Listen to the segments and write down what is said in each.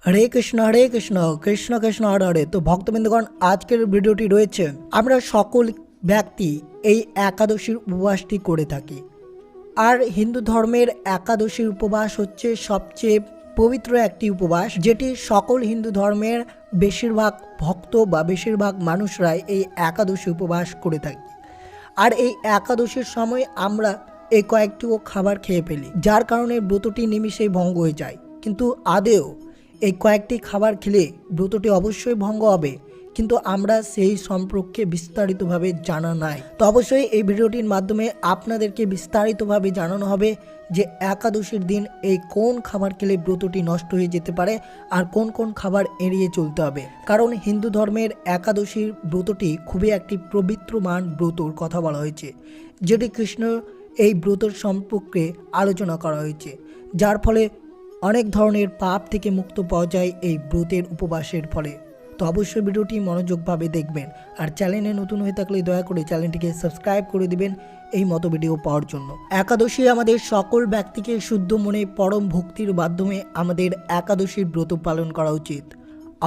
হরে কৃষ্ণ কৃষ্ণ কৃষ্ণ হরে হরে। তো ভক্তবৃন্দগণ, আজকের ভিডিওটি রয়েছে আমরা সকল ব্যক্তি এই একাদশীর উপবাসটি করে থাকি। আর হিন্দু ধর্মের একাদশীর উপবাস হচ্ছে সবচেয়ে পবিত্র একটি উপবাস, যেটি সকল হিন্দু ধর্মের বেশিরভাগ ভক্ত বা বেশিরভাগ মানুষরাই এই একাদশী উপবাস করে থাকি। আর এই একাদশীর সময় আমরা এই কয়েকটিও খাবার খেয়ে ফেলি, যার কারণে ব্রতটি নিমিষেই ভঙ্গ হয়ে যায়। কিন্তু আদেও এই কয়েকটি খাবার খেলে ব্রতটি অবশ্যই ভঙ্গ হবে, কিন্তু আমরা সেই সম্পর্কে বিস্তারিতভাবে জানা নাই। তো অবশ্যই এই ভিডিওটির মাধ্যমে আপনাদেরকে বিস্তারিতভাবে জানানো হবে যে একাদশীর দিন এই কোন খাবার খেলে ব্রতটি নষ্ট হয়ে যেতে পারে আর কোন কোন খাবার এড়িয়ে চলতে হবে। কারণ হিন্দু ধর্মের একাদশীর ব্রতটি খুবই একটি পবিত্রমান ব্রতর কথা বলা হয়েছে, যেটি কৃষ্ণ এই ব্রতর সম্পর্কে আলোচনা করা হয়েছে, যার ফলে অনেক ধরনের পাপ থেকে মুক্ত পাওয়া যায় এই ব্রতের উপবাসের ফলে। তো অবশ্যই ভিডিওটি মনোযোগভাবে দেখবেন, আর চ্যানেলে নতুন হয়ে থাকলে দয়া করে চ্যানেলটিকে সাবস্ক্রাইব করে দিবেন এই মতো ভিডিও পাওয়ার জন্য। একাদশী আমাদের সকল ব্যক্তিকে শুদ্ধ মনে পরম ভক্তির মাধ্যমে আমাদের একাদশীর ব্রত পালন করা উচিত।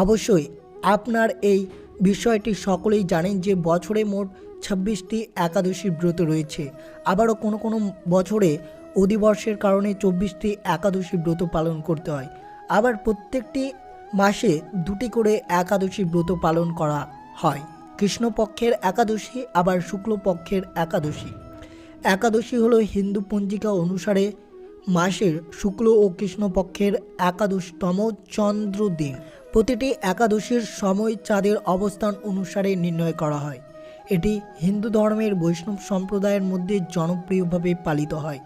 অবশ্যই আপনার এই বিষয়টি সকলেই জানেন যে বছরে মোট 26টি একাদশীর ব্রত রয়েছে। আবারও কোনো কোনো বছরে অধিবর্ষের কারণে 24টি একাদশী ব্রত পালন করতে হয়। আবার প্রত্যেকটি মাসে 2টি করে একাদশী ব্রত পালন করা হয়। কৃষ্ণপক্ষের একাদশী আবার শুক্লপক্ষের একাদশী। একাদশী হলো হিন্দু পঞ্জিকা অনুসারে মাসের শুক্ল ও কৃষ্ণপক্ষের একাদশতম চন্দ্র দিন। প্রতিটি একাদশীর সময় চাঁদের অবস্থান অনুসারে নির্ণয় করা হয়। এটি হিন্দু ধর্মের বৈষ্ণব সম্প্রদায়ের মধ্যে জনপ্রিয়ভাবে পালিত হয়।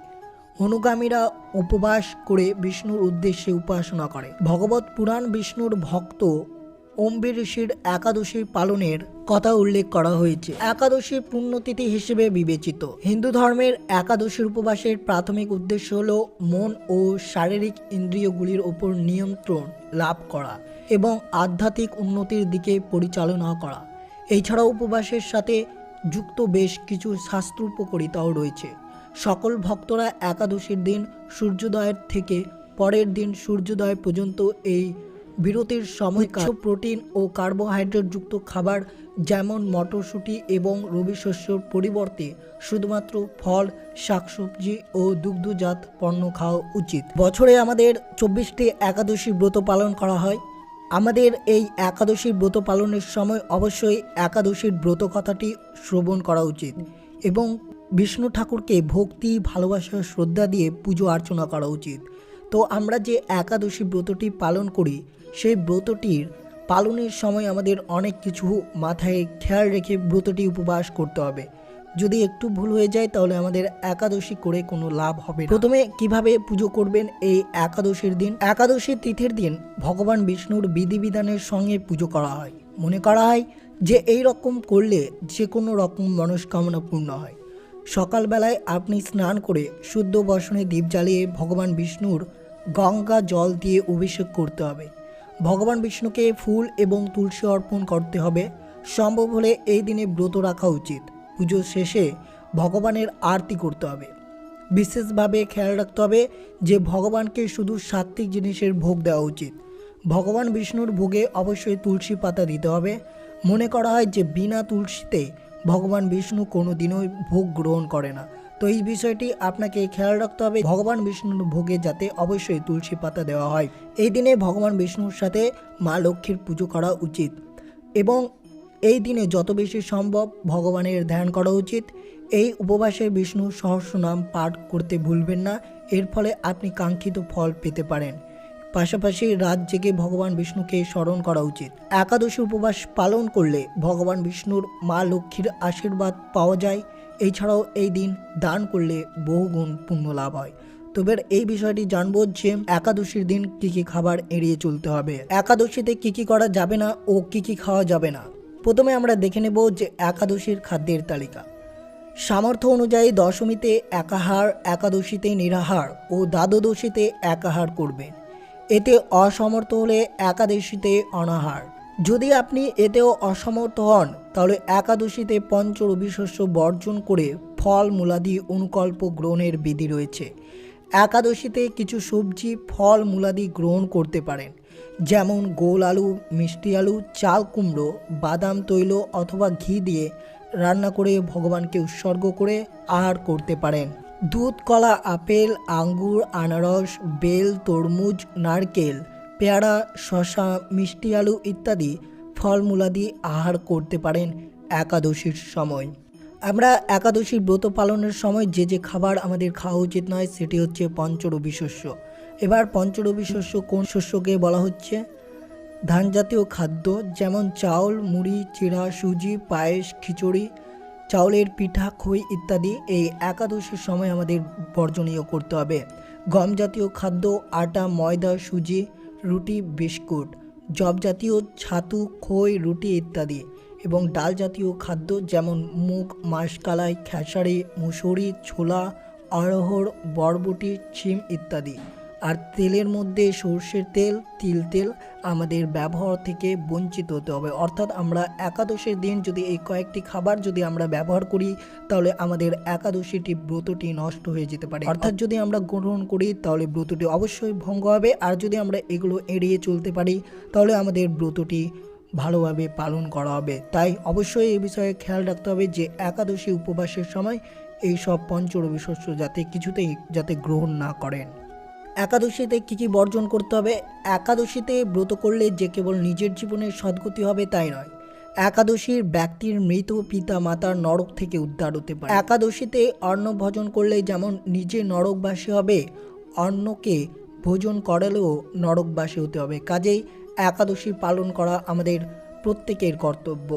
অনুগামীরা উপবাস করে বিষ্ণুর উদ্দেশ্যে উপাসনা করে। ভগবত পুরাণ বিষ্ণুর ভক্ত অম্বি ঋষির একাদশী পালনের কথা উল্লেখ করা হয়েছে। একাদশী পুণ্যতিথি হিসেবে বিবেচিত। হিন্দু ধর্মের একাদশীর উপবাসের প্রাথমিক উদ্দেশ্য হল মন ও শারীরিক ইন্দ্রিয়গুলির ওপর নিয়ন্ত্রণ লাভ করা এবং আধ্যাত্মিক উন্নতির দিকে পরিচালনা করা। এছাড়াও উপবাসের সাথে যুক্ত বেশ কিছু শাস্ত্রোপকারিতাও রয়েছে। সকল ভক্তরা একাদশীর দিন সূর্যোদয়ের থেকে পরের দিন সূর্যোদয় পর্যন্ত এই বিরতির সময় প্রোটিন ও কার্বোহাইড্রেট যুক্ত খাবার যেমন মটরশুঁটি এবং রবি শস্যর পরিবর্তে শুধুমাত্র ফল, শাকসবজি ও দুগ্ধজাত পণ্য খাওয়া উচিত। বছরে আমাদের 24টি একাদশী ব্রত পালন করা হয়। আমাদের এই একাদশী ব্রত পালনের সময় অবশ্যই একাদশীর ব্রত কথাটি শ্রবণ করা উচিত এবং বিষ্ণু ঠাকুরকে ভক্তি, ভালোবাসা, শ্রদ্ধা দিয়ে পুজো অর্চনা করা উচিত। তো আমরা যে একাদশী ব্রতটি পালন করি, সেই ব্রতটির পালনের সময় আমাদের অনেক কিছু মাথায় খেয়াল রেখে ব্রতটি উপবাস করতে হবে। যদি একটু ভুল হয়ে যায় তাহলে আমাদের একাদশী করে কোনো লাভ হবে না। প্রথমে কিভাবে পুজো করবেন এই একাদশীর দিন? একাদশী তিথির দিন ভগবান বিষ্ণুর বিধিবিধানের সঙ্গে পুজো করা হয়। মনে করা হয় যে এই রকম করলে যে কোনো রকম মনস্কামনা পূর্ণ হয়। সকালবেলায় আপনি স্নান করে শুদ্ধ বসনে দীপ জ্বালিয়ে ভগবান বিষ্ণুর গঙ্গা জল দিয়ে অভিষেক করতে হবে। ভগবান বিষ্ণুকে ফুল এবং তুলসী অর্পণ করতে হবে। সম্ভব হলে এই দিনে ব্রত রাখা উচিত। পুজো শেষে ভগবানের আরতি করতে হবে। বিশেষভাবে খেয়াল রাখতে হবে যে ভগবানকে শুধু সাত্ত্বিক জিনিসের ভোগ দেওয়া উচিত। ভগবান বিষ্ণুর ভোগে অবশ্যই তুলসী পাতা দিতে হবে। মনে করা হয় যে বিনা তুলসীতে ভগবান বিষ্ণু কোনো দিনও ভোগ গ্রহণ করে না। তো এই বিষয়টি আপনাকে খেয়াল রাখতে হবে, ভগবান বিষ্ণুর ভোগে যাতে অবশ্যই তুলসী পাতা দেওয়া হয়। এই দিনে ভগবান বিষ্ণুর সাথে মা লক্ষ্মীর পুজো করা উচিত এবং এই দিনে যত বেশি সম্ভব ভগবানের ধ্যান করা উচিত। এই উপবাসে বিষ্ণু সহস্রনাম পাঠ করতে ভুলবেন না, এর ফলে আপনি কাঙ্ক্ষিত ফল পেতে পারেন। পাশাপাশি রাত জেগে ভগবান বিষ্ণুকে স্মরণ করা উচিত। একাদশী উপবাস পালন করলে ভগবান বিষ্ণুর মা লক্ষ্মীর আশীর্বাদ পাওয়া যায়। এছাড়াও এই দিন দান করলে বহুগুণ পুণ্য লাভ হয়। তবে এই বিষয়টি জানবো যে একাদশীর দিন কী কী খাবার এড়িয়ে চলতে হবে, একাদশীতে কী কী করা যাবে না ও কী কী খাওয়া যাবে না। প্রথমে আমরা দেখে নেব যে একাদশীর খাদ্যের তালিকা। সামর্থ্য অনুযায়ী দশমীতে একাহার, একাদশীতে নিরাহার ও দ্বাদশীতে একাহার করবেন। এতে অসমর্থ হলে একাদশীতে অনাহার। যদি আপনি এতেও অসমর্থ হন তাহলে একাদশীতে পঞ্চ রবি শস্য বর্জন করে ফল মূলাদি অনুকল্প গ্রহণের বিধি রয়েছে। একাদশীতে কিছু সবজি, ফল মূলাদি গ্রহণ করতে পারেন। যেমন গোল আলু, মিষ্টি আলু, চাল কুমড়ো, বাদাম তৈল অথবা ঘি দিয়ে রান্না করে ভগবানকে উৎসর্গ করে আহার করতে পারেন। দুধ, কলা, আপেল, আঙ্গুর, আনারস, বেল, তরমুজ, নারকেল, পেয়ারা, শসা, মিষ্টি আলু ইত্যাদি ফলমূলাদি আহার করতে পারেন একাদশীর সময়। আমরা একাদশীর ব্রত পালনের সময় যে যে খাবার আমাদের খাওয়া উচিত নয় সেটি হচ্ছে পঞ্চরবি শস্য। এবার পঞ্চরবি শস্য কোন শস্যকে বলা হচ্ছে? ধান জাতীয় খাদ্য যেমন চাউল, মুড়ি, চিড়া, সুজি, পায়েস, খিচুড়ি, চাউলের পিঠা, খই ইত্যাদি এই একাদশীর সময় আমাদের বর্জনীয় করতে হবে। গম জাতীয় খাদ্য, আটা, ময়দা, সুজি, রুটি, বিস্কুট, জব জাতীয় ছাতু, খই, রুটি ইত্যাদি এবং ডাল জাতীয় খাদ্য যেমন মুগ, মাসকলাই, খেসারি, মুসুরি, ছোলা, অড়হর, বরবটি, শিম ইত্যাদি। আর তেলের মধ্যে সর্ষের তেল, তিল তেল আমাদের ব্যবহার থেকে বঞ্চিত হতে হবে। অর্থাৎ আমরা একাদশীর দিন যদি এই কয়েকটি খাবার যদি আমরা ব্যবহার করি তাহলে আমাদের একাদশীটি ব্রতটি নষ্ট হয়ে যেতে পারে। অর্থাৎ যদি আমরা গ্রহণ করি তাহলে ব্রতটি অবশ্যই ভঙ্গ হবে, আর যদি আমরা এগুলো এড়িয়ে চলতে পারি তাহলে আমাদের ব্রতটি ভালোভাবে পালন করা হবে। তাই অবশ্যই এই বিষয়ে খেয়াল রাখতে হবে যে একাদশী উপবাসের সময় এই সব পঞ্চরবি শস্য কিছুতেই যাতে গ্রহণ না করেন। একাদশীতে কী কী বর্জন করতে হবে? একাদশীতে ব্রত করলে যে কেবল নিজের জীবনের সদ্গতি হবে তাই নয়, একাদশীর ব্যক্তির মৃত পিতা মাতার নরক থেকে উদ্ধার হতে পারে। একাদশীতে অন্ন ভোজন করলে যেমন নিজে নরকবাসী হবে, অন্নকে ভোজন করালেও নরকবাসী হতে হবে। কাজেই একাদশী পালন করা আমাদের প্রত্যেকের কর্তব্য।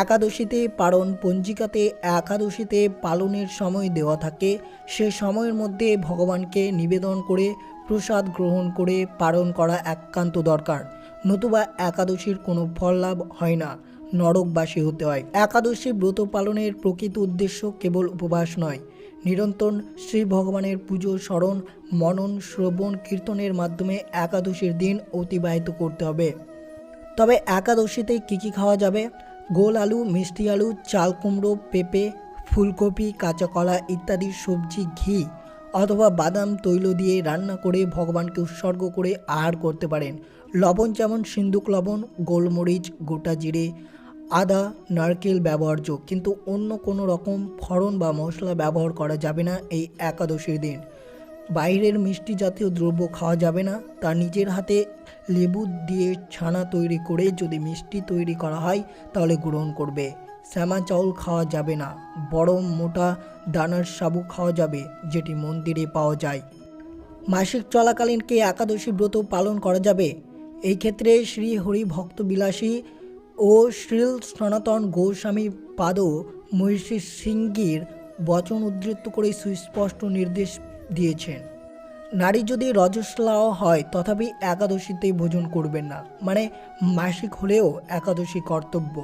একাদশীতে পালন পঞ্জিকাতে একাদশীতে পালনের সময় দেওয়া থাকে, সে সময়ের মধ্যে ভগবানকে নিবেদন করে প্রসাদ গ্রহণ করে পালন করা একান্ত দরকার, নতুবা একাদশীর কোনো ফল লাভ হয় না, নরকবাসী হতে হয়। একাদশী ব্রত পালনের প্রকৃত উদ্দেশ্য কেবল উপবাস নয়, নিরন্তর শ্রী ভগবানের পুজো, স্মরণ, মনন, শ্রবণ, কীর্তনের মাধ্যমে একাদশীর দিন অতিবাহিত করতে হবে। তবে একাদশীতে কী কী খাওয়া যাবে? গোল আলু, মিষ্টি আলু, চাল কুমড়ো, পেঁপে, ফুলকপি, কাঁচা কলা ইত্যাদি সবজি, ঘি অথবা বাদাম তৈল দিয়ে রান্না করে ভগবানকে উৎসর্গ করে আহার করতে পারেন। লবণ যেমন সিন্দুক লবণ, গোলমরিচ, গোটা জিরে, আদা, নারকেল ব্যবহার্য, কিন্তু অন্য কোনো রকম ফড়ন বা মশলা ব্যবহার করা যাবে না এই একাদশীর দিন। বাইরের মিষ্টি জাতীয় দ্রব্য খাওয়া যাবে না, তা নিজের হাতে লেবু দিয়ে ছানা তৈরি করে যদি মিষ্টি তৈরি করা হয় তাহলে গ্রহণ করবে। শ্যামা চাউল খাওয়া যাবে না, বড় মোটা দানার সাবু খাওয়া যাবে যেটি মন্দিরে পাওয়া যায়। মাসিক চলাকালীন কি একাদশী ব্রত পালন করা যাবে? এই ক্ষেত্রে শ্রী হরি ভক্ত বিলাসী ও শ্রীল সনাতন গোস্বামী পাদ মহিষী সিংহীর বচন উদ্ধৃত করে সুস্পষ্ট নির্দেশ দিয়েছেন। নারী যদি রজস্বলাও হয় তথাপি একাদশীতে ভোজন করবেন না, মানে মাসিক হলেও একাদশী কর্তব্য।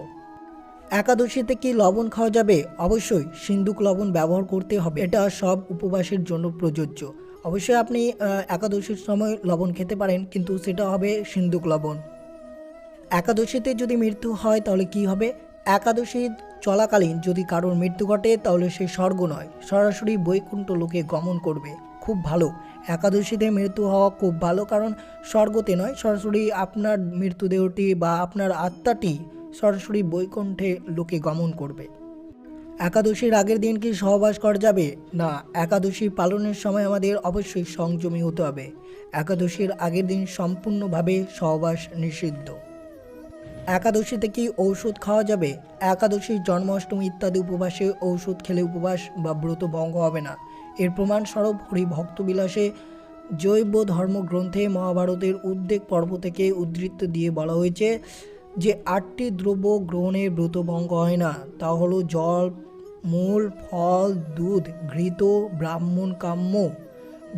একাদশীতে কি লবণ খাওয়া যাবে? অবশ্যই সিন্দুক লবণ ব্যবহার করতে হবে, এটা সব উপবাসের জন্য প্রযোজ্য। অবশ্যই আপনি একাদশীর সময় লবণ খেতে পারেন, কিন্তু সেটা হবে সিন্দুক লবণ। একাদশীতে যদি মৃত্যু হয় তাহলে কি হবে? একাদশী চলাকালীন যদি কারোর মৃত্যু ঘটে তাহলে সে স্বর্গ নয়, সরাসরি বৈকুণ্ঠ লোকে গমন করবে। খুব ভালো, একাদশীতে মৃত্যু হওয়া খুব ভালো, কারণ স্বর্গতে নয়, সরাসরি আপনার মৃত্যুদেহটি বা আপনার আত্মাটি সরাসরি বৈকুণ্ঠে লোকে গমন করবে। একাদশীর আগের দিন কি সহবাস করা যাবে? না, একাদশী পালনের সময় আমাদের অবশ্যই সংযমী হতে হবে। একাদশীর আগের দিন সম্পূর্ণভাবে সহবাস নিষিদ্ধ। একাদশীতে কি ঔষধ খাওয়া যাবে? একাদশী, জন্মাষ্টমী ইত্যাদি উপবাসে ঔষধ খেলে উপবাস বা ব্রত ভঙ্গ হবে না। এর প্রমাণস্বরূপ হরি ভক্তবিলাসে জৈব ধর্মগ্রন্থে মহাভারতের উদ্বেগ পর্ব থেকে উদ্ধৃত দিয়ে বলা হয়েছে যে 8টি দ্রব্য গ্রহণের ব্রত ভঙ্গ হয় না, তা হলো জল, মূল, ফল, দুধ, ঘৃত, ব্রাহ্মণ কাম্য,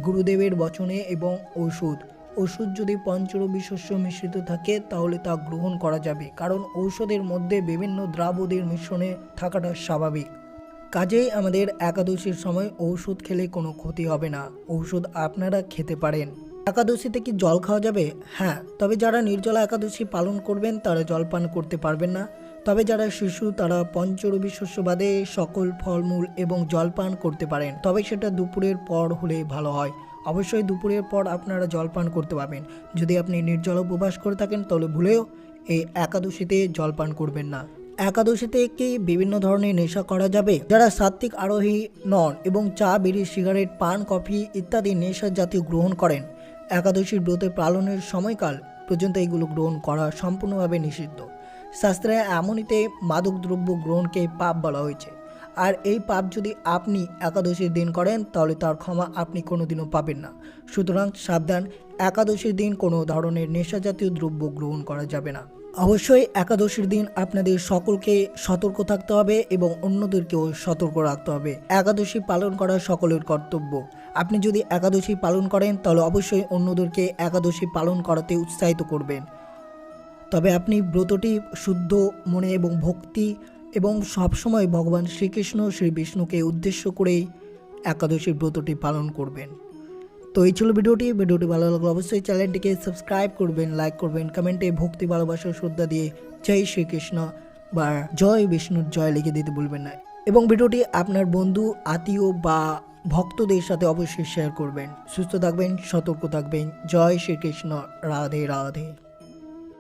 গুরুদেবের বচনে এবং ওষুধ। ওষুধ যদি পঞ্চরবি শস্য মিশ্রিত থাকে তাহলে তা গ্রহণ করা যাবে, কারণ ঔষধের মধ্যে বিভিন্ন দ্রাবদের মিশ্রণে থাকাটা স্বাভাবিক। কাজেই আমাদের একাদশীর সময় ঔষধ খেলে কোনো ক্ষতি হবে না, ঔষধ আপনারা খেতে পারেন। একাদশীতে কি জল খাওয়া যাবে? হ্যাঁ, তবে যারা নির্জলা একাদশী পালন করবেন তারা জল পান করতে পারবেন না। তবে যারা শিশু তারা পঞ্চরবি শস্য বাদে সকল ফলমূল এবং জল পান করতে পারেন, তবে সেটা দুপুরের পর হলে ভালো হয়। অবশ্যই দুপুরের পর আপনারা জল পান করতে পারবেন। যদি আপনি নির্জল উপবাস করে থাকেন তাহলে ভুলেও এই একাদশীতে জল পান করবেন না। একাদশীতে কি বিভিন্ন ধরনের নেশা করা যাবে? যারা সাত্ত্বিক আরোহী নন এবং চা, বিড়ি, সিগারেট, পান, কফি ইত্যাদি নেশা জাতীয় গ্রহণ করেন, একাদশীর ব্রতে পালনের সময়কাল পর্যন্ত এগুলো গ্রহণ করা সম্পূর্ণভাবে নিষিদ্ধ। শাস্ত্রে এমনিতে মাদকদ্রব্য গ্রহণকে পাপ বলা হয়েছে, আর এই পাপ যদি আপনি একাদশীর দিন করেন তাহলে তার ক্ষমা আপনি কোনোদিনও পাবেন না। সুতরাং সাবধান, একাদশীর দিন কোনো ধরনের নেশা জাতীয় দ্রব্য গ্রহণ করা যাবে না। অবশ্যই একাদশীর দিন আপনাদের সকলকে সতর্ক থাকতে হবে এবং অন্যদেরকেও সতর্ক রাখতে হবে। একাদশী পালন করা সকলের কর্তব্য। আপনি যদি একাদশী পালন করেন তাহলে অবশ্যই অন্যদেরকে একাদশী পালন করাতে উৎসাহিত করবেন। তবে আপনি ব্রতটি শুদ্ধ মনে এবং ভক্তি এবং সবসময় ভগবান শ্রীকৃষ্ণ শ্রী বিষ্ণুকে উদ্দেশ্য করেই একাদশীর ব্রতটি পালন করবেন। তো এই ছিল ভিডিওটি ভালো লাগলে অবশ্যই চ্যানেলটিকে সাবস্ক্রাইব করবেন, লাইক করবেন, কমেন্টে ভক্তি, ভালোবাসা, শ্রদ্ধা দিয়ে জয় শ্রীকৃষ্ণ বা জয় বিষ্ণুর জয় লিখে দিতে ভুলবেন না। এবং ভিডিওটি আপনার বন্ধু, আত্মীয় বা ভক্তদের সাথে অবশ্যই শেয়ার করবেন। সুস্থ থাকবেন, সতর্ক থাকবেন। জয় শ্রীকৃষ্ণ। রাধে রাধে।